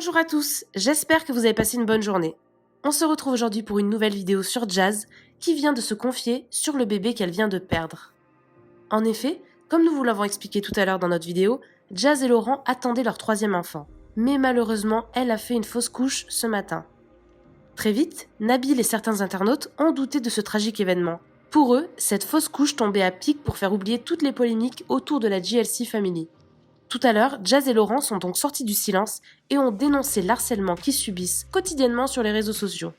Bonjour à tous, j'espère que vous avez passé une bonne journée. On se retrouve aujourd'hui pour une nouvelle vidéo sur Jazz qui vient de se confier sur le bébé qu'elle vient de perdre. En effet, comme nous vous l'avons expliqué tout à l'heure dans notre vidéo, Jazz et Laurent attendaient leur troisième enfant. Mais malheureusement, elle a fait une fausse couche ce matin. Très vite, Nabil et certains internautes ont douté de ce tragique événement. Pour eux, cette fausse couche tombait à pic pour faire oublier toutes les polémiques autour de la JLC Family. Tout à l'heure, Jazz et Laurent sont donc sortis du silence et ont dénoncé l'harcèlement qu'ils subissent quotidiennement sur les réseaux sociaux.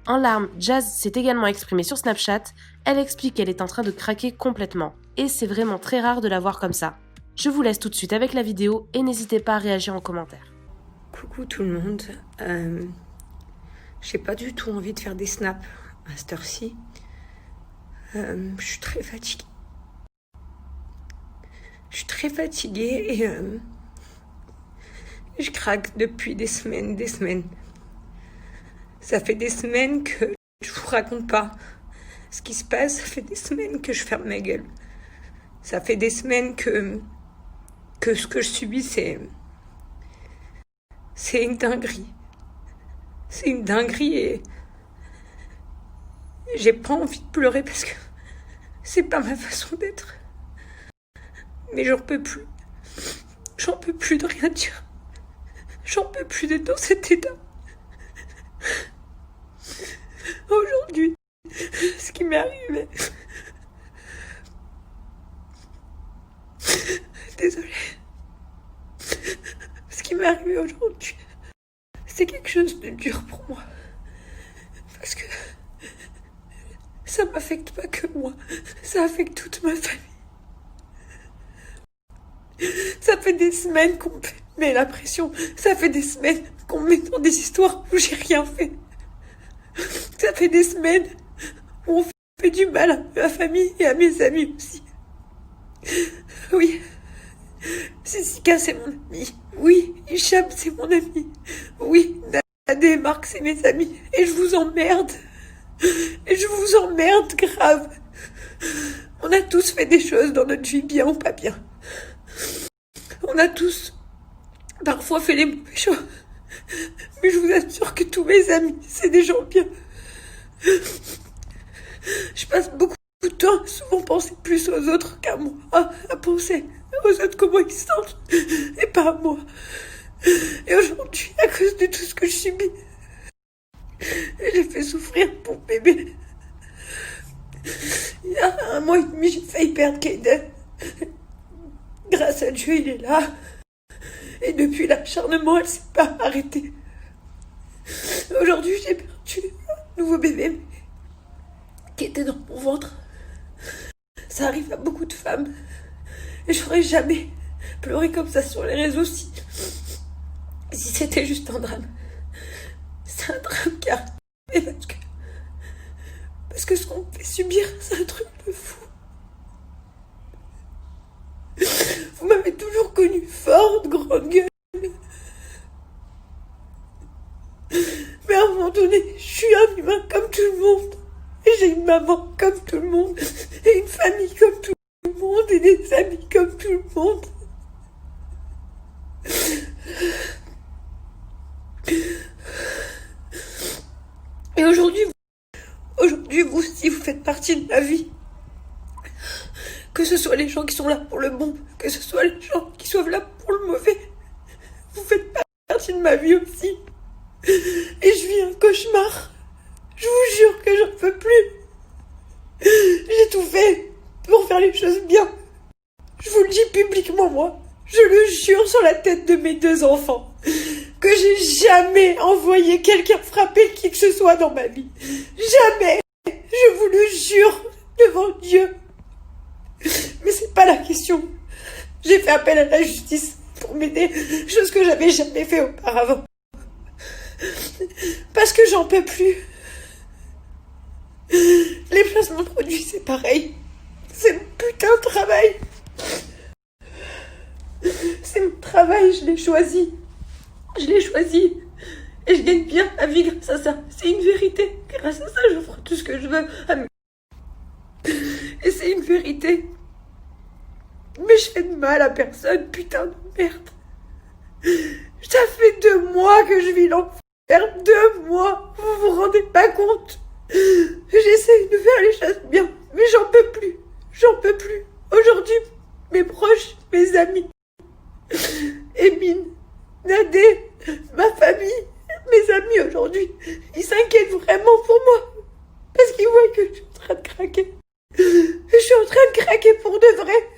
En larmes, Jazz s'est également exprimée sur Snapchat. Elle explique qu'elle est en train de craquer complètement. Et c'est vraiment très rare de la voir comme ça. Je vous laisse tout de suite avec la vidéo et n'hésitez pas à réagir en commentaire. Coucou tout le monde. J'ai pas du tout envie de faire des snaps à cette heure-ci. Je suis très fatiguée. Je suis très fatiguée et je craque depuis des semaines. Ça fait des semaines que je vous raconte pas ce qui se passe. Ça fait des semaines que je ferme ma gueule. Ça fait des semaines que ce que je subis, c'est une dinguerie. C'est une dinguerie et j'ai pas envie de pleurer parce que c'est pas ma façon d'être. Mais j'en peux plus. J'en peux plus de rien dire. J'en peux plus d'être dans cet état. Aujourd'hui, ce qui m'est arrivé. Désolée. Ce qui m'est arrivé aujourd'hui, c'est quelque chose de dur pour moi. Parce que ça m'affecte pas que moi. Ça affecte toute ma famille. Ça fait des semaines qu'on me met la pression. Ça fait des semaines qu'on me met dans des histoires où j'ai rien fait. Ça fait des semaines où on fait du mal à ma famille et à mes amis aussi. Oui, Sissika c'est mon ami. Oui, Hicham c'est mon ami. Oui, Nadé et Marc c'est mes amis. Et je vous emmerde. Et je vous emmerde grave. On a tous fait des choses dans notre vie, bien ou pas bien. On a tous parfois fait les mauvais choix. Mais je vous assure que tous mes amis, c'est des gens bien. Je passe beaucoup de temps à souvent penser plus aux autres qu'à moi. À penser aux autres comment ils se sentent et pas à moi. Et aujourd'hui, à cause de tout ce que je subis, j'ai fait souffrir pour bébé. Il y a 1 mois et demi, j'ai failli perdre Kaden. Grâce à Dieu, il est là. Et depuis l'acharnement, elle s'est pas arrêtée. Aujourd'hui, j'ai perdu un nouveau bébé qui était dans mon ventre. Ça arrive à beaucoup de femmes. Et j'aurais jamais pleuré comme ça sur les réseaux si c'était juste un drame. C'est un drame qui arrive parce que ce qu'on me fait subir, c'est un truc de fou. Vous m'avez toujours connue forte, grande gueule. Mais à un moment donné, je suis un humain comme tout le monde. Et j'ai une maman comme tout le monde. Et une famille comme tout le monde. Et des amis comme tout le monde. Et aujourd'hui, vous aussi, vous faites partie de ma vie. Que ce soit les gens qui sont là pour le bon, que ce soit les gens qui sont là pour le mauvais. Vous faites partie de ma vie aussi. Et je vis un cauchemar. Je vous jure que j'en peux plus. J'ai tout fait pour faire les choses bien. Je vous le dis publiquement, moi. Je le jure sur la tête de mes 2 enfants. Que j'ai jamais envoyé quelqu'un frapper qui que ce soit dans ma vie. Jamais. Je vous le jure devant Dieu. Mais c'est pas la question. J'ai fait appel à la justice pour m'aider, chose que j'avais jamais fait auparavant. Parce que j'en peux plus. Les placements de produits, c'est pareil. C'est mon putain de travail. C'est mon travail, je l'ai choisi. Je l'ai choisi. Et je gagne bien ma vie grâce à ça. C'est une vérité. Grâce à ça, j'offre tout ce que je veux à mes... Et c'est une vérité. Mais je fais de mal à personne, putain de merde. Ça fait 2 mois que je vis l'enfer. 2 mois. Vous vous rendez pas compte? J'essaie de faire les choses bien, mais j'en peux plus. J'en peux plus. Aujourd'hui, mes proches, mes amis, Emine, Nadé, ma famille, mes amis aujourd'hui, ils s'inquiètent vraiment pour moi. Parce qu'ils voient que je suis en train de craquer. Je suis en train de craquer pour de vrai.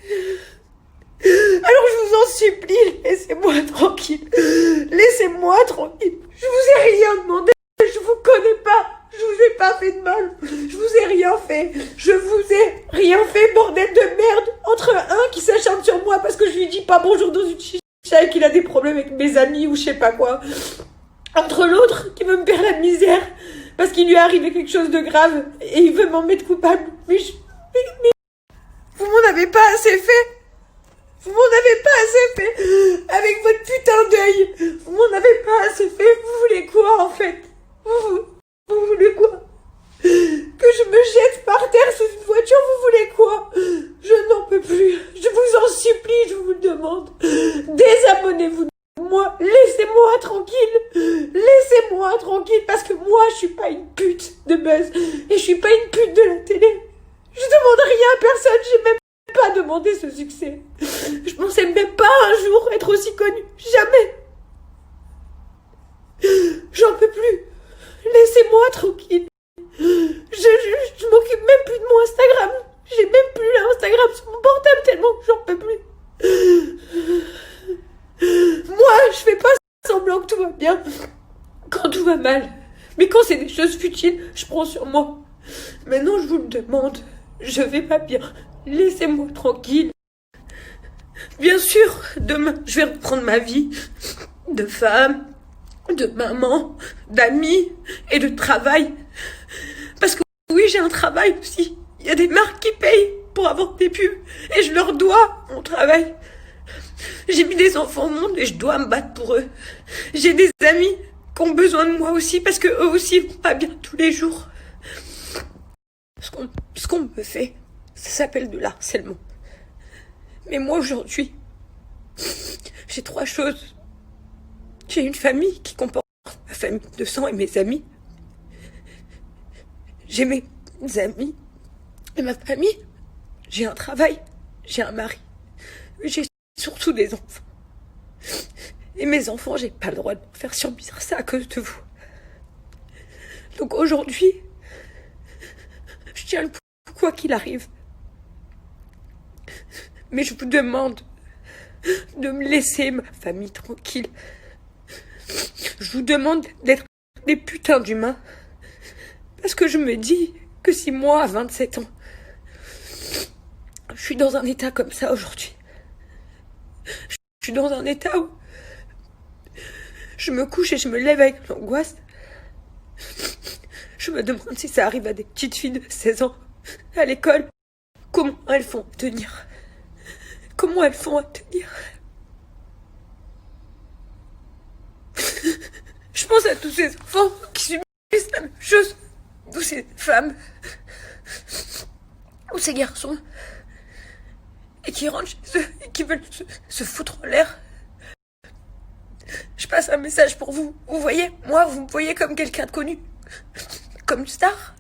Alors je vous en supplie, laissez-moi tranquille. Laissez-moi tranquille. Je vous ai rien demandé. Je vous connais pas. Je vous ai pas fait de mal. Je vous ai rien fait. Je vous ai rien fait, bordel de merde. Entre un qui s'acharne sur moi parce que je lui dis pas bonjour dans une chicha et qu'il a des problèmes avec mes amis ou je sais pas quoi. Entre l'autre qui veut me faire la misère parce qu'il lui est arrivé quelque chose de grave et il veut m'en mettre coupable. Mais vous m'en avez pas assez fait. Vous m'en avez pas assez fait. Avec votre putain d'œil. Vous m'en avez pas assez fait. Vous voulez quoi en fait? Vous voulez quoi? Que je me jette par terre sous une voiture, vous voulez quoi? Je n'en peux plus. Je vous en supplie, je vous le demande. Désabonnez-vous de moi. Laissez-moi tranquille. Laissez-moi tranquille parce que moi, je suis pas une pute de buzz. Et je suis pas une pute de la télé. Je demande rien à personne. J'ai même pas demandé ce succès. Je pensais même pas un jour être aussi connue. Jamais. J'en peux plus. Laissez-moi tranquille. Je m'occupe même plus de mon Instagram. J'ai même plus l'Instagram sur mon portable tellement que j'en peux plus. Moi, je fais pas semblant que tout va bien quand tout va mal. Mais quand c'est des choses futiles, je prends sur moi. Maintenant, je vous le demande. Je vais pas bien. Laissez-moi tranquille. Bien sûr, demain, je vais reprendre ma vie de femme, de maman, d'amis et de travail. Parce que oui, j'ai un travail aussi. Il y a des marques qui payent pour avoir des pubs. Et je leur dois mon travail. J'ai mis des enfants au monde et je dois me battre pour eux. J'ai des amis qui ont besoin de moi aussi parce que eux aussi vont pas bien tous les jours. Ce qu'on me fait, ça s'appelle de l'harcèlement. Mais moi aujourd'hui, j'ai 3 choses. J'ai une famille qui comporte ma famille de sang et mes amis. J'ai mes amis et ma famille. J'ai un travail, j'ai un mari. J'ai surtout des enfants. Et mes enfants, j'ai pas le droit de leur faire subir ça à cause de vous. Donc aujourd'hui, je tiens le coup quoi qu'il arrive. Mais je vous demande de me laisser ma famille tranquille. Je vous demande d'être des putains d'humains. Parce que je me dis que si moi, à 27 ans, je suis dans un état comme ça aujourd'hui, je suis dans un état où je me couche et je me lève avec l'angoisse. Je me demande si ça arrive à des petites filles de 16 ans à l'école. Comment elles font tenir? Comment elles font à tenir? Je pense à tous ces enfants qui subissent la même chose. Ou ces femmes. Ou ces garçons. Et qui rentrent chez eux et qui veulent se foutre en l'air. Je passe un message pour vous. Vous voyez, moi, vous me voyez comme quelqu'un de connu. Comme une star.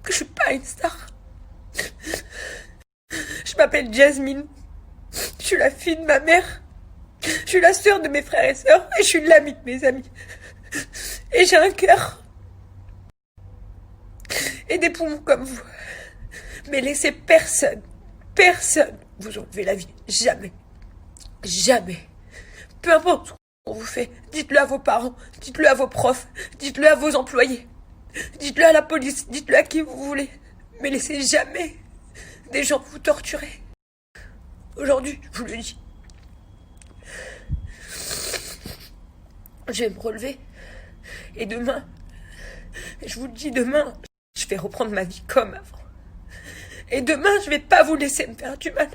Que je suis pas une star. Je m'appelle Jasmine. Je suis la fille de ma mère. Je suis la sœur de mes frères et sœurs. Et je suis l'amie de mes amis. Et j'ai un cœur. Et des poumons comme vous. Mais laissez personne vous enlever la vie. Jamais. Jamais. Peu importe ce qu'on vous fait. Dites-le à vos parents. Dites-le à vos profs. Dites-le à vos employés. Dites-le à la police. Dites-le à qui vous voulez. Mais laissez jamais des gens vous torturer. Aujourd'hui, je vous le dis. Je vais me relever. Et demain, je vous le dis, demain, je vais reprendre ma vie comme avant. Et demain, je vais pas vous laisser me faire du mal.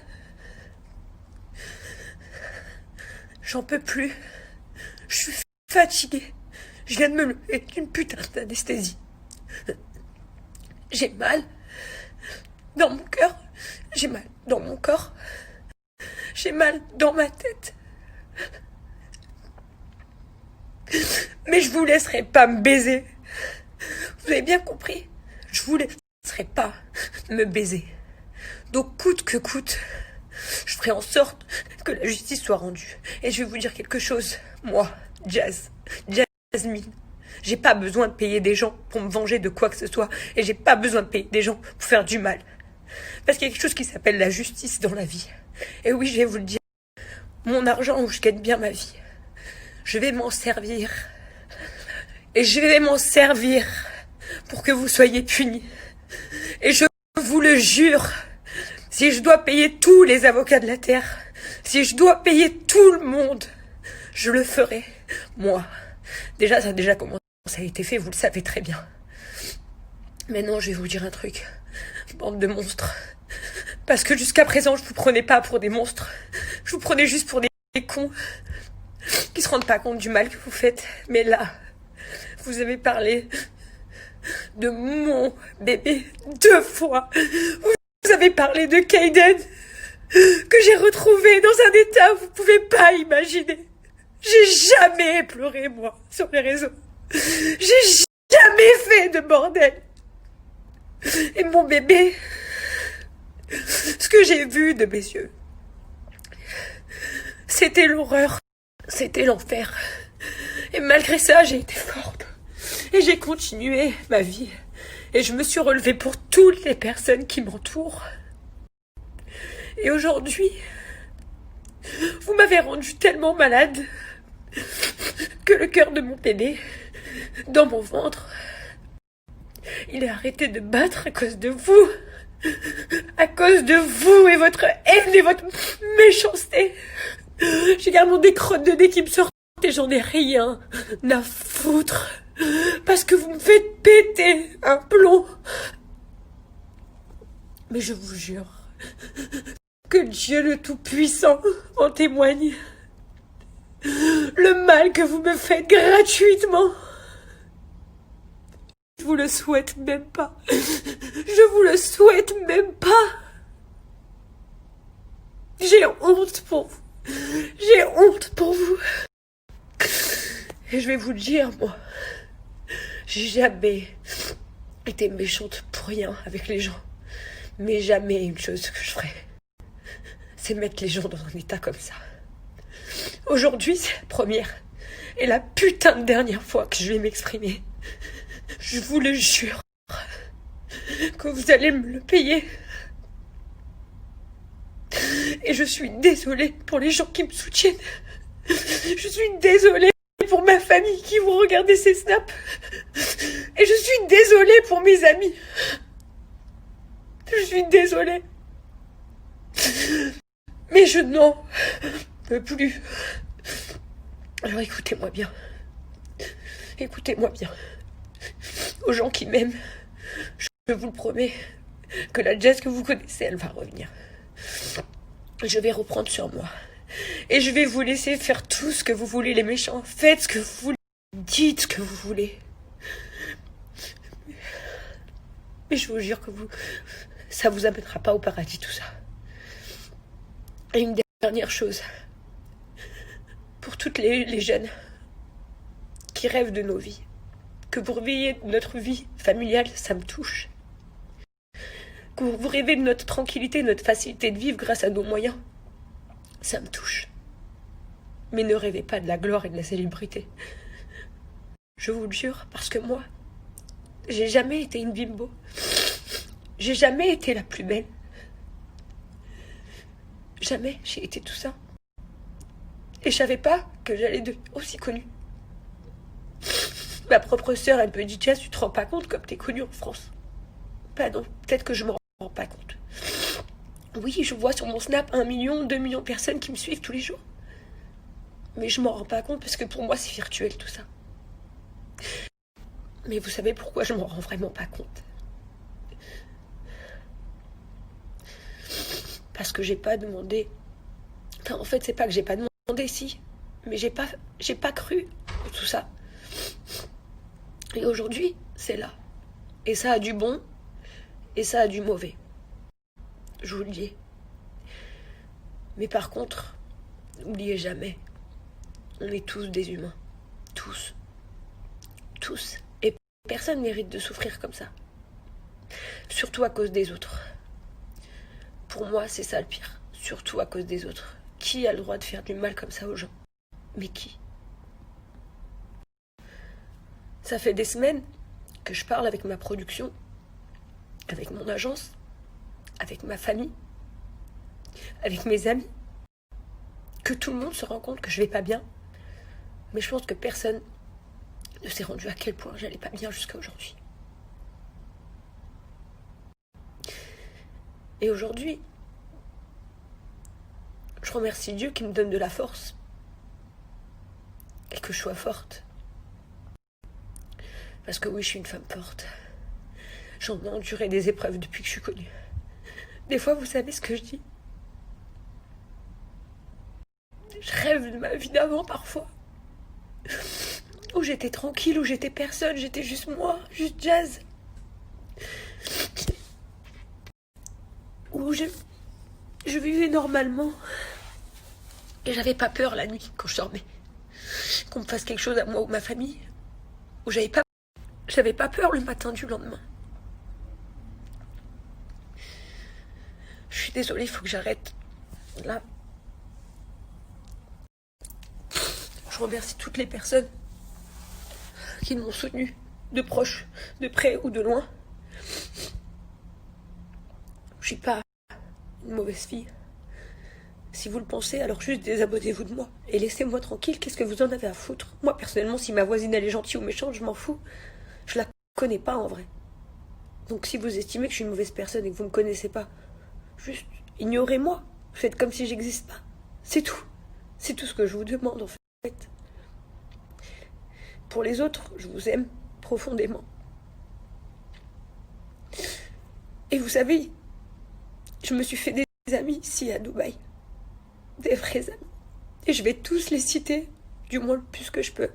J'en peux plus. Je suis fatiguée. Je viens de me lever d'une putain d'anesthésie. J'ai mal dans mon cœur. J'ai mal dans mon corps. J'ai mal dans ma tête. Mais je vous laisserai pas me baiser. Vous avez bien compris? Je vous laisserai pas me baiser. Donc coûte que coûte, je ferai en sorte que la justice soit rendue. Et je vais vous dire quelque chose. Moi, Jasmine, j'ai pas besoin de payer des gens pour me venger de quoi que ce soit. Et j'ai pas besoin de payer des gens pour faire du mal. Parce qu'il y a quelque chose qui s'appelle la justice dans la vie. Et oui, je vais vous le dire. Mon argent où je gagne bien ma vie, je vais m'en servir. Et je vais m'en servir pour que vous soyez punis. Et je vous le jure, si je dois payer tous les avocats de la terre, si je dois payer tout le monde, je le ferai, moi. Déjà, ça a déjà commencé, ça a été fait, vous le savez très bien. Maintenant, je vais vous dire un truc, bande de monstres. Parce que jusqu'à présent, je vous prenais pas pour des monstres. Je vous prenais juste pour des cons qui se rendent pas compte du mal que vous faites. Mais là, vous avez parlé de mon bébé 2 fois. Vous avez parlé de Kaiden, que j'ai retrouvé dans un état où vous pouvez pas imaginer. J'ai jamais pleuré, moi, sur les réseaux. J'ai jamais fait de bordel. Et mon bébé, ce que j'ai vu de mes yeux, c'était l'horreur, c'était l'enfer. Et malgré ça, j'ai été forte. Et j'ai continué ma vie. Et je me suis relevée pour toutes les personnes qui m'entourent. Et aujourd'hui, vous m'avez rendue tellement malade que le cœur de mon bébé, dans mon ventre, il a arrêté de battre à cause de vous. À cause de vous et votre haine et votre méchanceté. J'ai carrément des crottes de nez qui me sortent et j'en ai rien à foutre. Parce que vous me faites péter un plomb. Mais je vous jure que Dieu le Tout-Puissant en témoigne. Le mal que vous me faites gratuitement, je vous le souhaite même pas. Je vous le souhaite même pas. J'ai honte pour vous. J'ai honte pour vous. Et je vais vous le dire, moi, j'ai jamais été méchante pour rien avec les gens. Mais jamais une chose que je ferais, c'est mettre les gens dans un état comme ça. Aujourd'hui, c'est la première et la putain de dernière fois que je vais m'exprimer. Je vous le jure que vous allez me le payer. Et je suis désolée pour les gens qui me soutiennent. Je suis désolée pour ma famille qui vont regarder ces snaps. Et je suis désolée pour mes amis. Je suis désolée. Mais je n'en peux plus. Alors écoutez-moi bien. Écoutez-moi bien. Aux gens qui m'aiment, je vous le promets, que la Jazz que vous connaissez, elle va revenir. Je vais reprendre sur moi. Et je vais vous laisser faire tout ce que vous voulez, les méchants. Faites ce que vous voulez. Dites ce que vous voulez. Mais je vous jure que ça vous amènera pas au paradis, tout ça. Et une dernière chose. Pour toutes les jeunes qui rêvent de nos vies. Que vous rêviez de notre vie familiale, ça me touche. Que vous rêvez de notre tranquillité, de notre facilité de vivre grâce à nos moyens, ça me touche. Mais ne rêvez pas de la gloire et de la célébrité. Je vous le jure, parce que moi, j'ai jamais été une bimbo. J'ai jamais été la plus belle. Jamais j'ai été tout ça. Et je savais pas que j'allais devenir aussi connue. Ma propre sœur, elle me dit, tiens, tu te rends pas compte comme t'es connue en France? Bah non, peut-être que je m'en rends pas compte. Oui, je vois sur mon Snap 1 million, 2 millions de personnes qui me suivent tous les jours. Mais je m'en rends pas compte parce que pour moi, c'est virtuel tout ça. Mais vous savez pourquoi je m'en rends vraiment pas compte? Parce que j'ai pas demandé. Enfin, en fait, c'est pas que j'ai pas demandé, si. Mais j'ai pas cru à tout ça. Et aujourd'hui, c'est là. Et ça a du bon, et ça a du mauvais. Je vous le dis. Mais par contre, n'oubliez jamais, on est tous des humains. Tous. Tous. Et personne mérite de souffrir comme ça. Surtout à cause des autres. Pour moi, c'est ça le pire. Surtout à cause des autres. Qui a le droit de faire du mal comme ça aux gens? Mais qui? Ça fait des semaines que je parle avec ma production, avec mon agence, avec ma famille, avec mes amis, que tout le monde se rend compte que je vais pas bien. Mais je pense que personne ne s'est rendu à quel point j'allais pas bien jusqu'à aujourd'hui. Et aujourd'hui, je remercie Dieu qui me donne de la force et que je sois forte. Parce que oui, je suis une femme forte. J'en ai enduré des épreuves depuis que je suis connue. Des fois, vous savez ce que je dis? Je rêve de ma vie d'avant parfois. Où j'étais tranquille, où j'étais personne, j'étais juste moi, juste Jazz. Où je vivais normalement. Et j'avais pas peur la nuit quand je dormais. Qu'on me fasse quelque chose à moi ou ma famille. Où j'avais pas peur le matin du lendemain. Je suis désolée, il faut que j'arrête. Là. Je remercie toutes les personnes qui m'ont soutenue, de proches, de près ou de loin. Je suis pas une mauvaise fille. Si vous le pensez, alors juste désabonnez-vous de moi. Et laissez-moi tranquille, qu'est-ce que vous en avez à foutre? Moi, personnellement, si ma voisine elle est gentille ou méchante, je m'en fous. Je la connais pas en vrai. Donc si vous estimez que je suis une mauvaise personne et que vous me connaissez pas, juste ignorez-moi. Faites comme si j'existe pas. C'est tout. C'est tout ce que je vous demande en fait. Pour les autres, je vous aime profondément. Et vous savez, je me suis fait des amis ici à Dubaï. Des vrais amis. Et je vais tous les citer, du moins le plus que je peux.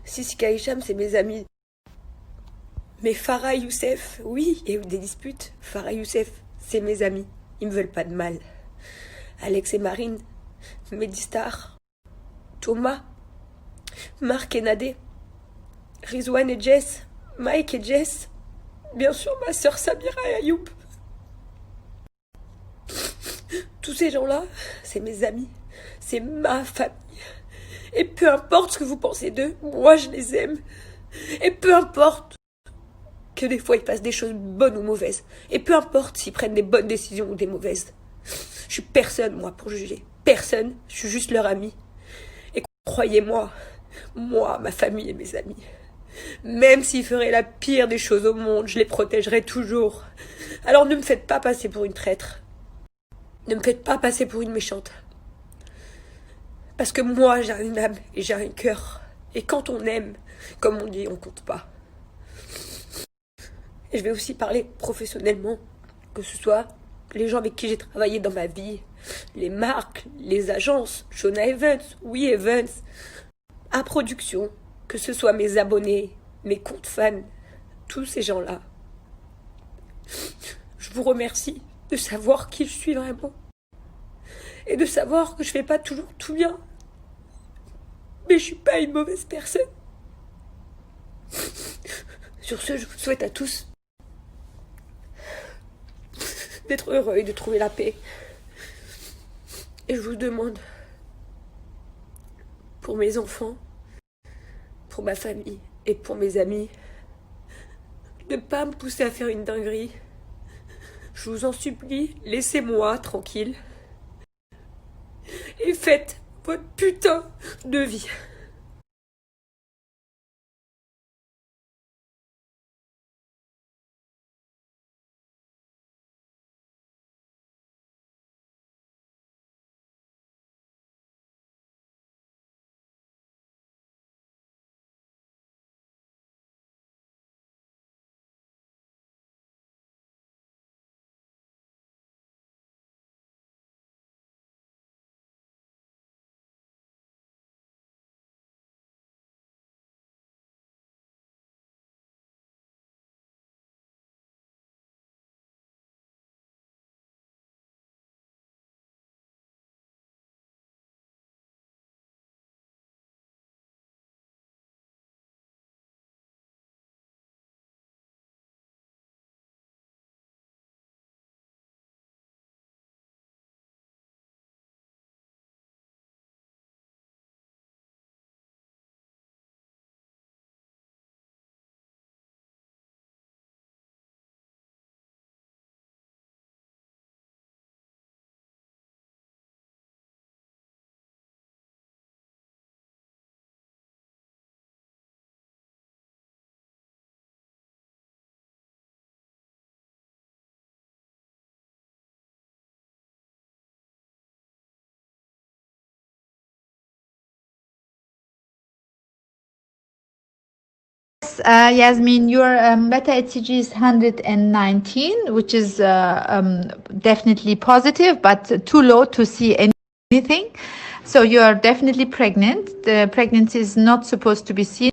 Sissika Hicham, c'est mes amis. Mais Farah Youssef, oui, il y a eu des disputes. Farah Youssef, c'est mes amis. Ils me veulent pas de mal. Alex et Marine, Medistar, Thomas, Marc et Nadé, Rizwan et Jess, Mike et Jess, bien sûr ma sœur Samira et Ayoub. Tous ces gens-là, c'est mes amis, c'est ma famille. Et peu importe ce que vous pensez d'eux, moi je les aime. Et peu importe que des fois ils passent des choses bonnes ou mauvaises. Et peu importe s'ils prennent des bonnes décisions ou des mauvaises. Je suis personne, moi, pour juger. Personne, je suis juste leur ami. Et croyez-moi, moi, ma famille et mes amis, même s'ils feraient la pire des choses au monde, je les protégerai toujours. Alors ne me faites pas passer pour une traître. Ne me faites pas passer pour une méchante. Parce que moi, j'ai une âme et j'ai un cœur. Et quand on aime, comme on dit, on compte pas. Et je vais aussi parler professionnellement, que ce soit les gens avec qui j'ai travaillé dans ma vie, les marques, les agences, Shona Evans, Oui Evans, à production, que ce soit mes abonnés, mes comptes fans, tous ces gens-là. Je vous remercie de savoir qui je suis vraiment. Et de savoir que je fais pas toujours tout bien. Mais je suis pas une mauvaise personne. Sur ce, je vous souhaite à tous d'être heureux et de trouver la paix. Et je vous demande, pour mes enfants, pour ma famille et pour mes amis, de ne pas me pousser à faire une dinguerie. Je vous en supplie, laissez-moi tranquille. Et faites votre putain de vie. Yes, Yasmin, your beta HCG is 119, which is definitely positive, but too low to see anything. So you are definitely pregnant. The pregnancy is not supposed to be seen